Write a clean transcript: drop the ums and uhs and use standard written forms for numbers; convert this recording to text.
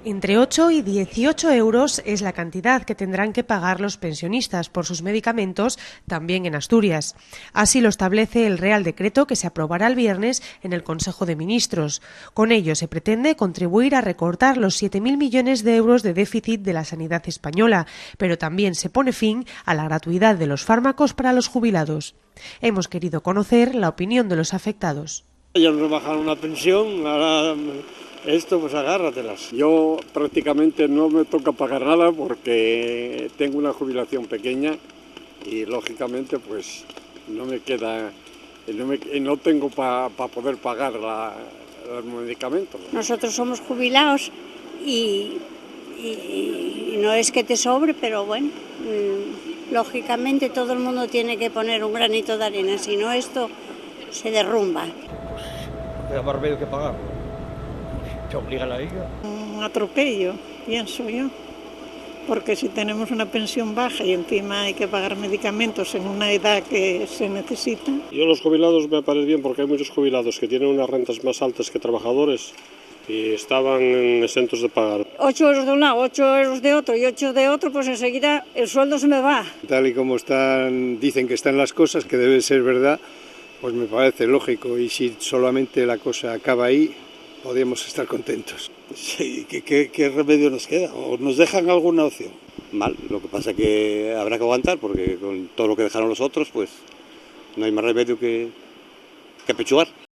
Entre 8 y 18 euros es la cantidad que tendrán que pagar los pensionistas por sus medicamentos también en Asturias. Así lo establece el Real Decreto que se aprobará el viernes en el Consejo de Ministros. Con ello se pretende contribuir a recortar los 7.000 millones de euros de déficit de la sanidad española, pero también se pone fin a la gratuidad de los fármacos para los jubilados. Hemos querido conocer la opinión de los afectados. Ellos nos bajaron la pensión, ahora esto pues agárratelas. Yo prácticamente no me toca pagar nada porque tengo una jubilación pequeña y lógicamente pues no me queda, no tengo para poder pagar los medicamentos. Nosotros somos jubilados y no es que te sobre, pero bueno, lógicamente todo el mundo tiene que poner un granito de arena, si no esto se derrumba. Queda más remedio que pagarlo. Te obliga la liga. Un atropello, pienso yo, porque si tenemos una pensión baja y encima hay que pagar medicamentos en una edad que se necesita. Yo los jubilados me parece bien porque hay muchos jubilados que tienen unas rentas más altas que trabajadores y estaban exentos de pagar. 8 euros de un lado, 8 euros de otro y 8 de otro, pues enseguida el sueldo se me va. Tal y como dicen que están las cosas, que debe ser verdad, pues me parece lógico, y si solamente la cosa acaba ahí, podríamos estar contentos. Sí, ¿qué remedio nos queda? ¿O nos dejan alguna opción? Mal, lo que pasa es que habrá que aguantar, porque con todo lo que dejaron los otros, pues no hay más remedio que apechugar.